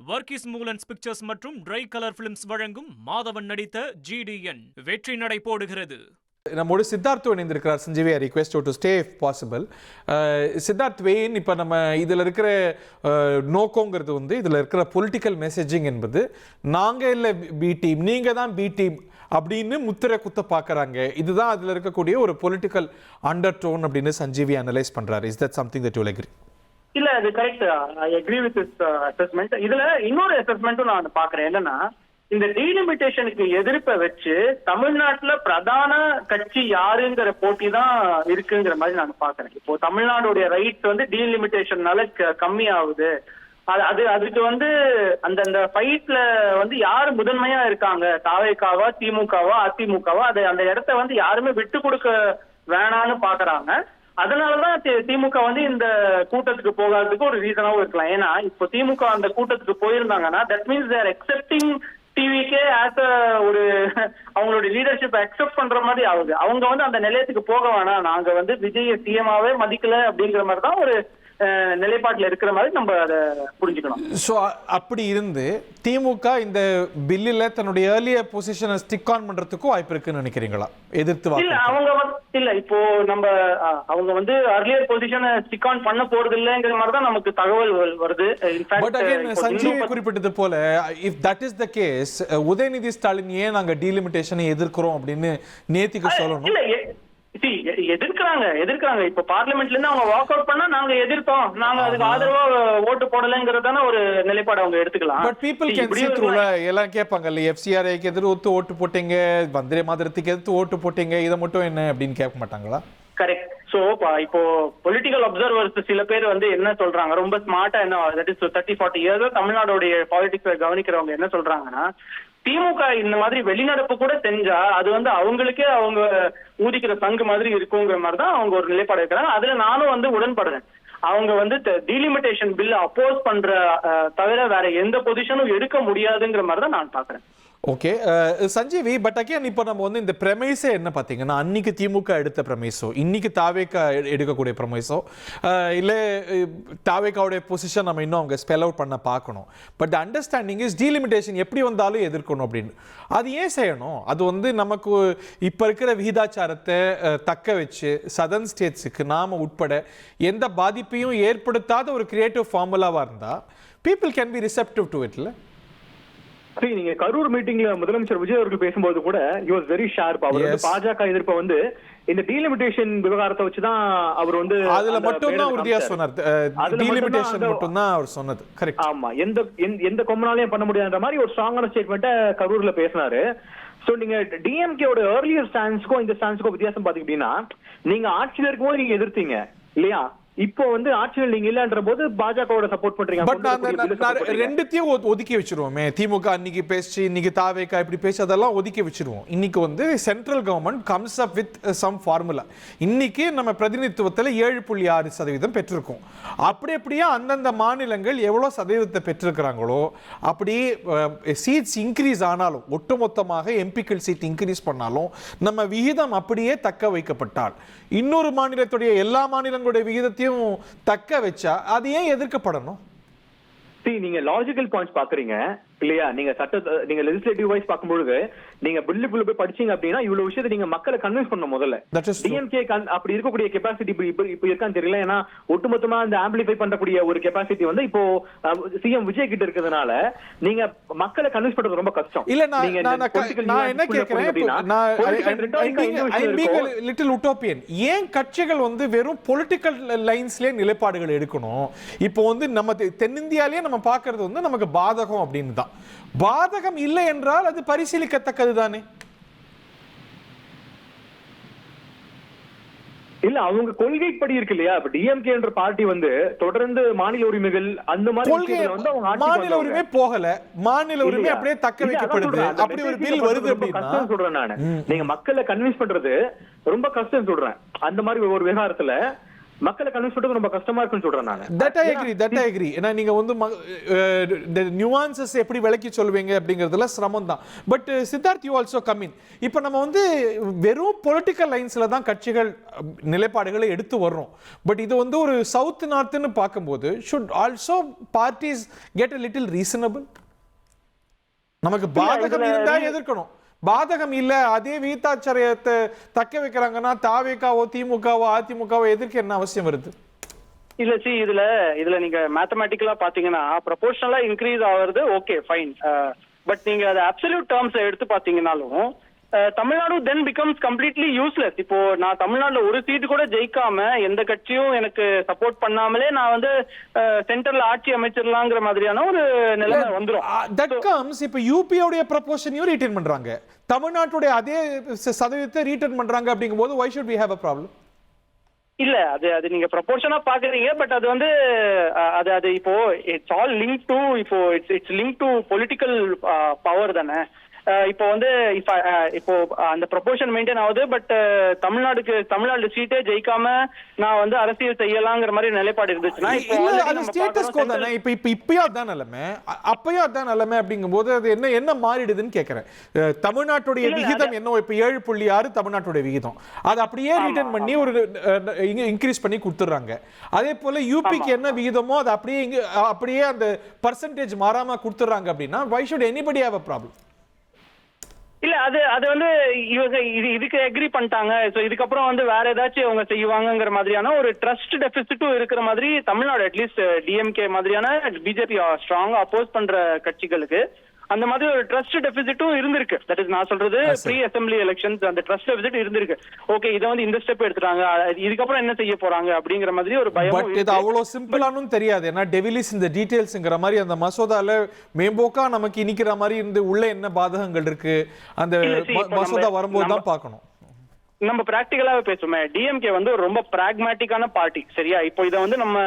Varghese மூலன்ஸ் pictures மற்றும் try colour films வழங்கும் மாதவன் நடித்த GDN வெற்றி நடை போடுகிறது. நம்மோடு சித்தார்த் இணைந்திருக்கிறார். Sanjeevi, I request to stay if possible. Siddharth வெயின், இப்போ நம்ம இதில் இருக்கிற நோக்கங்கிறது வந்து இதில் இருக்கிற பொலிட்டிக்கல் மெசேஜிங் என்பது நாங்கள் இல்லை பி டீம், நீங்கள் தான் பி டீம் அப்படின்னு முத்திரை குத்த பார்க்குறாங்க. இதுதான் அதில் இருக்கக்கூடிய ஒரு பொலிட்டிக்கல் அண்டர் டோன் அப்படின்னு சஞ்சீவி அனலைஸ் பண்ணுறாரு. Is that something that you agree? இல்ல, அது correct. I agree with this assessment. இதுல இன்னொரு அசஸ்மெண்ட்டும் நான் பாக்குறேன். என்னன்னா, இந்த டீலிமிட்டேஷனுக்கு எதிர்ப்பை வச்சு தமிழ்நாட்டுல பிரதான கட்சி யாருங்கிற போட்டி தான் இருக்குங்கிற மாதிரி நான் பாக்குறேன். இப்போ தமிழ்நாடுடைய ரைட்ஸ் வந்து டீலிமிட்டேஷன்னால கம்மி ஆகுது. அதுக்கு வந்து அந்த ஃபைட்ல வந்து யாரு முதன்மையா இருக்காங்க, தாவேகாவா, திமுகவா, அதிமுகவா, அந்த இடத்த வந்து யாருமே விட்டு கொடுக்க வேணான்னு பாக்குறாங்க. அதனாலதான் திமுக வந்து இந்த கூட்டத்துக்கு போகாததுக்கு ஒரு ரீசனாவும் இருக்கலாம். ஏன்னா இப்போ திமுக அந்த கூட்டத்துக்கு போயிருந்தாங்கன்னா தட் மீன்ஸ் தேர் அக்செப்டிங் டிவிக்கே ஆஸ் ஒரு அவங்களுடைய லீடர்ஷிப் அக்செப்ட் பண்ற மாதிரி ஆகுது. அவங்க வந்து அந்த நிலையத்துக்கு போக வேணாம், நாங்க வந்து விஜய் சிஎம்ஆவே மதிக்கல அப்படிங்கிற மாதிரி தான் ஒரு நிலைப்பாட்டில் இருக்கிற மாதிரி நம்ம அதை புரிஞ்சுக்கணும். ஸோ அப்படி இருந்து திமுக இந்த பில்லில் தன்னுடைய ஏர்லியர் பொசிஷனை ஸ்டிக் ஆன் பண்றதுக்கும் வாய்ப்பு இருக்குன்னு நினைக்கிறீங்களா? எதிர்த்து இல்ல, அவங்க இல்ல, இப்போ நம்ம அவங்க வந்து அர்லியர் பொசிஷனை ஸ்டிக் ஆன் பண்ண போறது இல்லைங்கிற மாதிரி தான் நமக்கு தகவல் வருது. பட் அகைன் சஞ்சீவி குறிப்பிட்டது போல, if that is the case, Udhayanidhi Stalin ஏன் நாங்க டீலிமிட்டேஷனை எதிர்க்கிறோம் அப்படின்னு நேத்திக்கு சொல்லணும். எதிர்க்கிறாங்க. இப்ப பார்லிமெண்ட்ல இருந்து அவங்க வாக் அவுட் பண்ணா நாங்க எதிர்த்தோம், நாங்க அதுக்கு ஆதரவா ஓட்டு போடலங்கிறதான ஒரு நிலைப்பாடு அவங்க எடுத்துக்கலாம். But people can see through. எல்லாம் கேட்பாங்கல்ல, FCRAக்கு எதிர்த்து ஓட்டு போட்டீங்க, வந்தே மாதரத்துக்கு எதிர்த்து ஓட்டு போட்டீங்க, இதை மட்டும் என்ன அப்படின்னு கேட்க மாட்டாங்களா? கரெக்ட். சோ இப்போ பொலிட்டிக்கல் அப்சர்வர்ஸ் சில பேர் வந்து என்ன சொல்றாங்க, ரொம்ப ஸ்மார்ட்டா, என்ன தட் இஸ் 30-40 இயர்ஸ் தமிழ்நாடுடைய பாலிடிக்ஸ் கவனிக்கிறவங்க என்ன சொல்றாங்கன்னா, திமுக இந்த மாதிரி வெளிநடப்பு கூட செஞ்சா அது வந்து அவங்களுக்கே அவங்க ஊதிக்கிற சங்கு மாதிரி இருக்குங்கிற மாதிரி தான் அவங்க ஒரு நிலைப்பாடு இருக்கிறாங்க. அதுல நானும் வந்து உடன்படுறேன். அவங்க வந்து டீலிமிட்டேஷன் பில் அப்போஸ் பண்ற தவிர வேற எந்த பொசிஷனும் எடுக்க முடியாதுங்கிற மாதிரி தான் நான் பாக்குறேன். ஓகே சஞ்சீவி, பட் அகேன் இப்போ நம்ம வந்து இந்த பிரமைஸே என்ன பார்த்தீங்கன்னா, அன்னைக்கு திமுக எடுத்த பிரமைஸோ இன்னைக்கு தாவேக்கா எடுக்கக்கூடிய பிரமைஸோ இல்லை தாவேக்காவுடைய பொசிஷன் நம்ம இன்னும் அவங்க ஸ்பெல் அவுட் பண்ண பார்க்கணும். பட் அண்டர்ஸ்டாண்டிங் இஸ் டீலிமிட்டேஷன் எப்படி வந்தாலும் எதிர்க்கணும் அப்படின்னு. அது ஏன் செய்யணும்? அது வந்து நமக்கு இப்போ இருக்கிற விகிதாச்சாரத்தை தக்க வச்சு சதர்ன் ஸ்டேட்ஸுக்கு நாம் உட்பட எந்த பாதிப்பையும் ஏற்படுத்தாத ஒரு கிரியேட்டிவ் ஃபார்முலாவாக இருந்தால் people can be receptive to இட்ல. சரி, நீங்க கரூர் மீட்டிங்ல முதலமைச்சர் விஜய் அவர்கள் பேசும்போது கூட he was very sharp. அவர் வந்து பாஜக எதிர்ப்பை வந்து இந்த டீலிமிட்டேஷன் விவகாரத்தை வச்சுதான் அவர் வந்து அதுல மட்டும் தான் உறுதியா சொன்னார். டீலிமிட்டேஷன் மட்டும் தான் அவர் சொன்னது. கரெக்ட். ஆமா, எந்த கொம்பனாலையும் பண்ண முடியாத மாதிரி ஒரு ஸ்ட்ராங்கான ஸ்டேட்மெண்ட்டை கரூர்ல பேசினாரு. சோ நீங்க டிஎம்கேவோட ஏர்லியர் ஸ்டான்ஸ்க்கும் இந்த ஸ்டான்ஸ்க்கும் வித்தியாசம் பாத்தீங்கன்னா, நீங்க ஆட்சியில இருக்கும்போது நீங்க எதிர்த்தீங்க இல்லையா, இப்போ வந்து ஆட்சியில் நீங்க இல்லன்ற போது பாஜகவோட சப்போர்ட் பண்றீங்க. பட் ரெண்டுத்தையும் ஒதுக்கி வச்சிருவோமே. திமுக அன்னைக்கு பேசி இன்னைக்கு தாவேக்கா இப்படி பேசி அதெல்லாம் ஒதுக்கி வச்சிருவோம். இன்னைக்கு வந்து central government comes up with some formula. இன்னைக்கு நம்ம பிரதிநிதித்துவத்தில் 7.6% பெற்றிருக்கோம். அப்படியே அந்தந்த மாநிலங்கள் எவ்வளோ சதவீதத்தை பெற்றிருக்கிறாங்களோ அப்படி சீட்ஸ் இன்க்ரீஸ் ஆனாலும், ஒட்டுமொத்தமாக எம்பிக்கள் சீட் இன்க்ரீஸ் பண்ணாலும் நம்ம விகிதம் அப்படியே தக்க வைக்கப்பட்டால், இன்னொரு மாநிலத்துடைய எல்லா மாநிலங்களுடைய விகிதத்தையும் தக்க வச்சா அது ஏன் எதிர்க்கப்படணும்? நீங்க லாஜிக்கல் பாயிண்ட்ஸ் பாக்குறீங்க இல்லையா? நீங்க லெஜிஸ்லேட்டிவ் வைஸ் பார்க்கும்போது நீங்க பில்லுக்குள்ள போய் படிச்சீங்க அப்படின்னா இவ்வளவு விஷயத்தை நீங்க மக்களை கன்வின்ஸ் பண்ண முதல்ல. டிஎம்கே அப்படி இருக்கக்கூடிய கெபாசிட்டி இப்ப இருக்கான்னு தெரியல. ஏன்னா ஒட்டுமொத்தமா இந்த ஆம்பிளிஃபை பண்ணக்கூடிய ஒரு கெபாசிட்டி வந்து இப்போ சிஎம் விஜய் கிட்ட இருக்கிறதுனால நீங்க மக்களை கன்வின்ஸ் பண்றது ரொம்ப கஷ்டம். இல்ல நான் என்ன கேக்குறேன், லிட்டில் உட்டோப்பியன், ஏன் கட்சிகள் வந்து வெறும் பொலிட்டிக்கல் லைன்ஸ்லயே நிலைப்பாடுகள் எடுக்கணும்? இப்போ வந்து நம்ம தென்னிந்தியாலேயே நம்ம பார்க்கறது வந்து நமக்கு பாதகம் அப்படின்னு தான். பாதகம் இல்லை என்றால் அது பரிசீலிக்கத்தக்கது தானே? இல்ல, அவங்க கொள்கைப்படி இருக்கு இல்லையா? இப்ப டிஎம்கே என்ற பார்ட்டி வந்து தொடர்ந்து மாநில உரிமைகள் அந்த மாதிரி வந்து அவங்க மாநில உரிமை போகல, மாநில உரிமை அப்படியே தக்க வைக்கப்படுது. அப்படி ஒரு பில் வருது அப்படின்னா சொல்றேன் நானு, நீங்க மக்களை கன்வின்ஸ் பண்றது ரொம்ப கஷ்டம் சொல்றேன். அந்த மாதிரி ஒரு விவகாரத்துல மக்களை கன்வின்ஸ் பண்றது ரொம்ப கஷ்டமா இருக்குன்னு சொல்றேன் நான். That I agree. ஏன்னா நீங்க வந்து நியூவான்சஸ் எப்படி விளக்கி சொல்லுவீங்க அப்படிங்கிறதுல சிரமம் தான். But Siddharth, you also come in. இப்போ நம்ம வந்து வெறும் பொலிட்டிக்கல் லைன்ஸ்ல தான் கட்சிகள் நிலைப்பாடுகளை எடுத்து வர்றோம். பட் இது வந்து ஒரு சவுத் நார்த்னு பார்க்கும்போது should also parties get a little reasonable? நமக்கு பாதகம் இருந்தா எதிர்க்கணும், பாதகம் இல்ல அதே வீத்தாச்சரியத்தை தக்க வைக்கிறாங்கன்னா தாவேகாவோ திமுகவோ அதிமுகவோ எதிர்க்க என்ன அவசியம் வருது? இல்ல இதுல நீங்க மேத்தமேட்டிக்கலா பாத்தீங்கன்னா ப்ரொபோர்ஷனலா இன்க்ரீஸ் ஆகுறது ஓகே ஃபைன். பட் நீங்க அதை அப்சல்யூட் டேர்ம்ஸ்ல எடுத்து பாத்தீங்கன்னாலும் தமிழ்நாடு தென் பிகம்ஸ் கம்ப்ளீட்லி யூஸ்லெஸ். இப்போ நான் தமிழ்நாடுல ஒரு சீட்டு கூட ஜெயிக்காம எந்த கட்சியும் எனக்கு சப்போர்ட் பண்ணாமலே நான் வந்து சென்ட்ரல்ல ஆட்சி அமைச்சிடலாங்கிற மாதிரியான ஒரு நிலைமை வந்துரும். That comes. இப்போ யூபியோட ப்ரொபோர்ஷனையும் ரீட்டைன் பண்றாங்க, தமிழ்நாட்டுடைய அதே சதவீதத்தை ரீட்டைன் பண்றாங்க. அப்படிங்கும்போது why should we have a problem? இல்ல அது நீங்க ப்ரொபோர்ஷனா பாக்குறீங்க. பட் அது வந்து அது இப்போ இட்ஸ் ஆல் லிங்க் டு இப்போ it's link to political power தானே. இப்போ வந்து இப்போ அந்த ப்ரொபோர்ஷன் மெயின்டைன் ஆகுது. பட் தமிழ்நாடு சீட்டே ஜெயிக்காம நான் வந்து அரசியல் செய்யலாங்கிற மாதிரி நிலைப்பாடு இருந்துச்சுன்னா இப்பயும் அதான் நிலைமை, அப்பயும் அதான் நிலைமை. அப்படிங்கும்போது அது என்ன மாறிடுதுன்னு கேட்கிறேன். தமிழ்நாட்டுடைய விகிதம் என்ன இப்ப 7.6 தமிழ்நாட்டுடைய விகிதம், அது அப்படியே ரிட்டர்ன் பண்ணி ஒரு இன்க்ரீஸ் பண்ணி கொடுத்துறாங்க. அதே போல யூபிக்கு என்ன விகிதமோ அது அப்படியே அந்த பர்சன்டேஜ் மாறாம கொடுத்துறாங்க. அப்படின்னா why should anybody have a problem? இல்ல அது வந்து இவங்க இதுக்கு அக்ரி பண்ணிட்டாங்க. சோ இதுக்கப்புறம் வந்து வேற ஏதாச்சும் அவங்க செய்வாங்கங்கிற மாதிரியான ஒரு ட்ரஸ்ட் டெபிசிட்டும் இருக்கிற மாதிரி தமிழ்நாடு அட்லீஸ்ட் டிஎம்கே மாதிரியான பிஜேபி ஸ்ட்ராங்கா அப்போஸ் பண்ற கட்சிகளுக்கு அந்த மாதிரி ஒரு ட்ரஸ்ட் டெபிசிட்டும் இருந்திருக்கு. தட் இஸ் நான் சொல்றது ப்ரீ அசெம்பிளி எலெக்ஷன்ஸ் அந்த ட்ரஸ்ட் டெபிசிட் இருந்திருக்கு. ஓகே இதை வந்து இந்த ஸ்டெப் எடுத்துட்டாங்க, இதுக்கப்புறம் என்ன செய்ய போறாங்க அப்படிங்கிற மாதிரி ஒரு பயம். பட் இது அவ்வளவு சிம்பிளானும் தெரியாது. ஏன்னா டெவிலிஸ் இந்த டீடைல்ஸ்ங்கற மாதிரி அந்த மசோதால மேம்போக்கா நமக்கு இனிக்கிற மாதிரி இருந்து உள்ள என்ன பாதகங்கள் இருக்கு அந்த மசோதா வரும்போது தான் பார்க்கணும். நம்ம பிராக்டிகலாவே பேசுவோமே, டிஎம்கே வந்து ரொம்ப பிராக்மேட்டிக்கான பார்ட்டி சரியா. இப்போ இதை வந்து நம்ம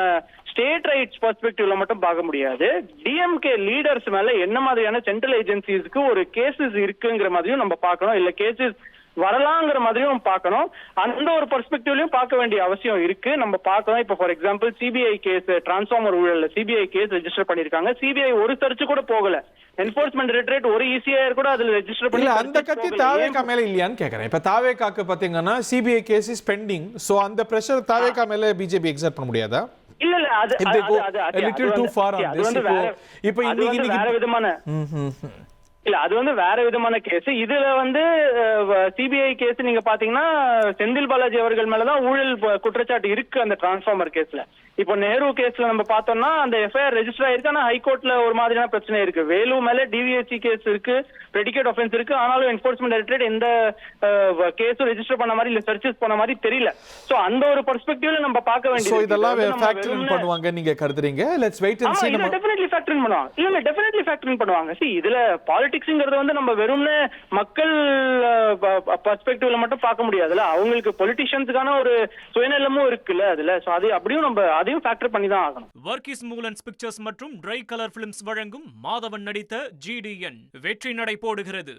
ஸ்டேட் ரைட்ஸ் பெர்ஸ்பெக்டிவ்ல மட்டும் பார்க்க முடியாது. டிஎம்கே லீடர்ஸ் மேல என்ன மாதிரியான சென்ட்ரல் ஏஜென்சிஸ்க்கு ஒரு கேசஸ் இருக்குங்கிற மாதிரியும் நம்ம பார்க்கணும், இல்ல கேசஸ் வரலாங்கிற மாதிரியும் பார்க்கணும். அந்த ஒரு பெர்ஸ்பெக்டிவ்லயும் பார்க்க வேண்டிய அவசியம் இருக்கு. நம்ம பார்க்கலாம். இப்போ for example CBI case transformer ஊழல்ல சிபிஐ கேஸ் ரெஜிஸ்டர் பண்ணிருக்காங்க. சிபிஐ ஒரு சர்ச் கூட போகல. என்ஃபோர்ஸ்மெண்ட் டைரக்டரேட் ஒரு ஈசிஆர் கூட அதுல ரெஜிஸ்டர் பண்ணி அந்த கட்சி தாவேகா மேல இல்லையான்னு கேக்குறேன். இப்ப தாவேகாக்கு பாத்தீங்கன்னா CBI case is pending. So அந்த பிரஷர் தாவேகா மேல பிஜேபி எக்ஸர்ட் பண்ண முடியாதா? இல்ல அது வேற விதமான இல்ல அது வந்து வேற விதமான கேஸ். இதுல வந்து சிபிஐ கேஸ் நீங்க பாத்தீங்கன்னா செந்தில் பாலாஜி அவர்கள் மேலதான் ஊழல் குற்றச்சாட்டு இருக்கு அந்த டிரான்ஸ்ஃபார்மர் கேஸ்ல. இப்போ நேரு கேஸ்ல நம்ம பார்த்தோம்னா அந்த எஃப்ஐஆர் ரெஜிஸ்டர் ஆயிருக்கு, ஆனா ஹைகோர்ட்ல ஒரு மாதிரியான பிரச்சனை இருக்கு. வேலு மேல டிவிஎஸ்சி கேஸ் இருக்கு, பிரெடிகேட் ஆஃபென்ஸ் இருக்கு, ஆனாலும் என்ஃபோர்ஸ்மெண்ட் டைரக்டரேட் எந்த கேஸும் ரெஜிஸ்டர் பண்ண மாதிரி இல்ல சர்ச்சஸ் பண்ண மாதிரி தெரியல. சோ அந்த ஒரு பெர்ஸ்பெக்டிவ்ல நம்ம பார்க்க வேண்டியது. இதெல்லாம் ஃபேக்டர் இன் பண்ணுவாங்க நீங்க கருதுறீங்க? Let's wait and see. நம்ம டெஃபினெட்லி ஃபேக்டர் இன் பண்ணுவாங்க. இல்ல டெஃபினெட்லி ஃபேக்டர் இன் பண்ணுவாங்க. see இதுல பாலிடிக்ஸ்ங்கிறது வந்து நம்ம வெறும்னே மக்கள் பெர்ஸ்பெக்டிவ்ல மட்டும் பார்க்க முடியாதுல. அவங்களுக்கு பொலிட்டிஷியன்ஸ்க்கான ஒரு சுயநலமும் இருக்குல்ல அதுல. சோ அது அப்படியும் நம்ம அதையும் ஃபேக்டர் பண்ணி தான் ஆகணும். வர்கீஸ் மூலன்ஸ் பிக்சர்ஸ் மற்றும் ட்ரை கலர் பிலிம்ஸ் வழங்கும் மாதவன் நடித்த GDN வெற்றி நடை போடுகிறது.